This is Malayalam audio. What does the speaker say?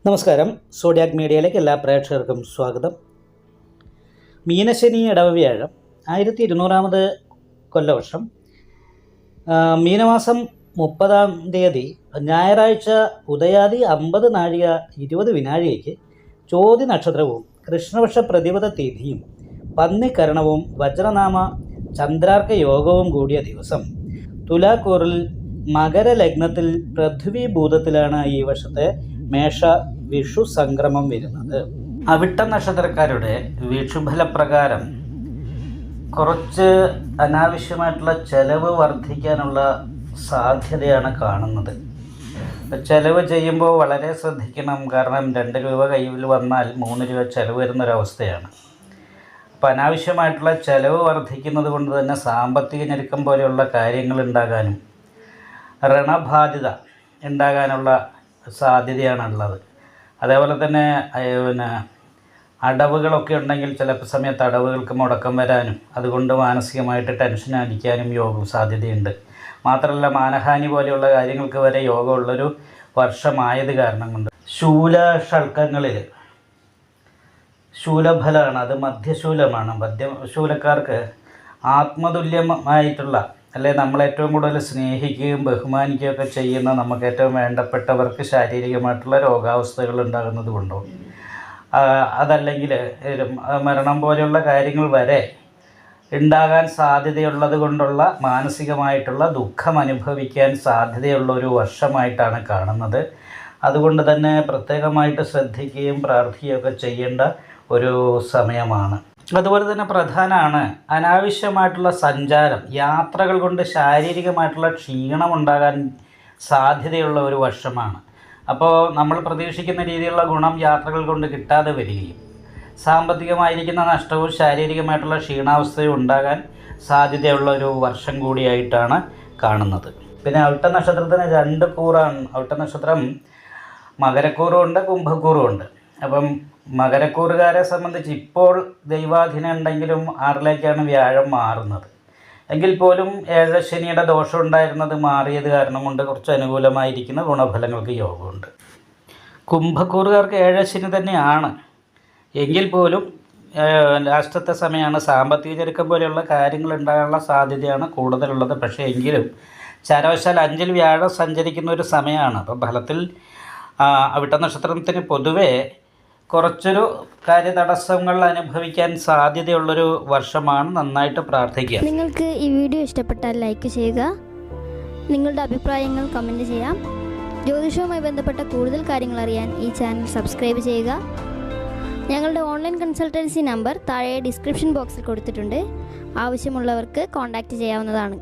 നമസ്കാരം. സോഡിയാക് മീഡിയയിലേക്ക് എല്ലാ പ്രേക്ഷകർക്കും സ്വാഗതം. മീനശനി ഇടവവ്യാഴം 1200 കൊല്ലവർഷം മീനമാസം 30 ഞായറാഴ്ച ഉദയാദി 50 നാഴിക 20 വിനാഴികയ്ക്ക് ചോതി നക്ഷത്രവും കൃഷ്ണപക്ഷ പ്രതിപദ തിഥിയും പന്നിക്കരണവും വജ്രനാമ ചന്ദ്രാർക്ക യോഗവും കൂടിയ ദിവസം തുലാക്കൂറിൽ മകരലഗ്നത്തിൽ പൃഥ്വിഭൂതത്തിലാണ് ഈ വർഷത്തെ മേഷ വിഷു സംക്രമം വരുന്നത്. അവിട്ട നക്ഷത്രക്കാരുടെ വിഷുഫലപ്രകാരം കുറച്ച് അനാവശ്യമായിട്ടുള്ള ചെലവ് വർദ്ധിക്കാനുള്ള സാധ്യതയാണ് കാണുന്നത്. ചെലവ് ചെയ്യുമ്പോൾ വളരെ ശ്രദ്ധിക്കണം. കാരണം 2 രൂപ കയ്യിൽ വന്നാൽ 3 രൂപ ചെലവ് വരുന്നൊരവസ്ഥയാണ്. അപ്പോൾ അനാവശ്യമായിട്ടുള്ള ചെലവ് വർദ്ധിക്കുന്നത് കൊണ്ട് തന്നെ സാമ്പത്തിക ഞെരുക്കം പോലെയുള്ള കാര്യങ്ങൾ ഉണ്ടാകാനും ഋണബാധ്യത ഉണ്ടാകാനുള്ള സാധ്യതയാണുള്ളത്. അതേപോലെ തന്നെ അടവുകളൊക്കെ ഉണ്ടെങ്കിൽ ചില സമയത്ത് അടവുകൾക്ക് മുടക്കം വരാനും അതുകൊണ്ട് മാനസികമായിട്ട് ടെൻഷൻ അടിക്കാനും സാധ്യതയുണ്ട്. മാത്രമല്ല മാനഹാനി പോലെയുള്ള കാര്യങ്ങൾക്ക് വരെ യോഗമുള്ളൊരു വർഷമായത് കാരണം കൊണ്ട് ശൂലഷൾക്കങ്ങളിൽ ശൂലഫലമാണ്, അത് മധ്യശൂലമാണ്. മധ്യശൂലക്കാർക്ക് ആത്മതുല്യമായിട്ടുള്ള അല്ലെങ്കിൽ നമ്മളേറ്റവും കൂടുതൽ സ്നേഹിക്കുകയും ബഹുമാനിക്കുകയൊക്കെ ചെയ്യുന്ന നമുക്ക് ഏറ്റവും വേണ്ടപ്പെട്ടവർക്ക് ശാരീരികമായിട്ടുള്ള രോഗാവസ്ഥകൾ ഉണ്ടാകുന്നത് കൊണ്ടോ അതല്ലെങ്കിൽ മരണം പോലെയുള്ള കാര്യങ്ങൾ വരെ ഉണ്ടാകാൻ സാധ്യതയുള്ളത് കൊണ്ടുള്ള മാനസികമായിട്ടുള്ള ദുഃഖം അനുഭവിക്കാൻ സാധ്യതയുള്ള ഒരു വർഷമായിട്ടാണ് കാണുന്നത്. അതുകൊണ്ട് തന്നെ പ്രത്യേകമായിട്ട് ശ്രദ്ധിക്കുകയും പ്രാർത്ഥിക്കുകയൊക്കെ ചെയ്യേണ്ട ഒരു സമയമാണ്. അതുപോലെ തന്നെ പ്രധാനമാണ് അനാവശ്യമായിട്ടുള്ള സഞ്ചാരം, യാത്രകൾ കൊണ്ട് ശാരീരികമായിട്ടുള്ള ക്ഷീണം ഉണ്ടാകാൻ സാധ്യതയുള്ള ഒരു വർഷമാണ്. അപ്പോൾ നമ്മൾ പ്രതീക്ഷിക്കുന്ന രീതിയിലുള്ള ഗുണം യാത്രകൾ കൊണ്ട് കിട്ടാതെ വരികയും സാമ്പത്തികമായിരിക്കുന്ന നഷ്ടവും ശാരീരികമായിട്ടുള്ള ക്ഷീണാവസ്ഥയും ഉണ്ടാകാൻ സാധ്യതയുള്ള ഒരു വർഷം കൂടിയായിട്ടാണ് കാണുന്നത്. പിന്നെ അവിട്ട നക്ഷത്രത്തിന് 2 കൂറാണ്. അവിട്ട നക്ഷത്രം മകരക്കൂറും ഉണ്ട്, കുംഭക്കൂറും ഉണ്ട്. അപ്പം മകരക്കൂറുകാരെ സംബന്ധിച്ച് ഇപ്പോൾ ദൈവാധീനം ഉണ്ടെങ്കിലും 6ലേക്കാണ് വ്യാഴം മാറുന്നത്. എങ്കിൽ പോലും ഏഴശനിയുടെ ദോഷം ഉണ്ടായിരുന്നത് മാറിയത് കാരണം കൊണ്ട് കുറച്ച് അനുകൂലമായിരിക്കുന്ന ഗുണഫലങ്ങൾക്ക് യോഗമുണ്ട്. കുംഭക്കൂറുകാർക്ക് ഏഴശനി തന്നെയാണ്. എങ്കിൽ പോലും ലാസ്റ്റത്തെ സമയമാണ്. സാമ്പത്തിക ഞെരുക്കം പോലെയുള്ള കാര്യങ്ങൾ ഉണ്ടാകാനുള്ള സാധ്യതയാണ് കൂടുതലുള്ളത്. പക്ഷേ എങ്കിലും ചാരവശാൽ 5ൽ വ്യാഴം സഞ്ചരിക്കുന്ന ഒരു സമയമാണ്. അപ്പം ഫലത്തിൽ അവിട്ട നക്ഷത്രത്തിന് പൊതുവേ കുറച്ചൊരു കാര്യതടസ്സങ്ങൾ അനുഭവിക്കാൻ സാധ്യതയുള്ളൊരു വർഷമാണ്. നന്നായിട്ട് പ്രാർത്ഥിക്കുക. നിങ്ങൾക്ക് ഈ വീഡിയോ ഇഷ്ടപ്പെട്ടാൽ ലൈക്ക് ചെയ്യുക, നിങ്ങളുടെ അഭിപ്രായങ്ങൾ കമൻറ്റ് ചെയ്യാം. ജ്യോതിഷവുമായി ബന്ധപ്പെട്ട കൂടുതൽ കാര്യങ്ങൾ അറിയാൻ ഈ ചാനൽ സബ്സ്ക്രൈബ് ചെയ്യുക. ഞങ്ങളുടെ ഓൺലൈൻ കൺസൾട്ടൻസി നമ്പർ താഴെ ഡിസ്ക്രിപ്ഷൻ ബോക്സിൽ കൊടുത്തിട്ടുണ്ട്. ആവശ്യമുള്ളവർക്ക് കോൺടാക്റ്റ് ചെയ്യാവുന്നതാണ്.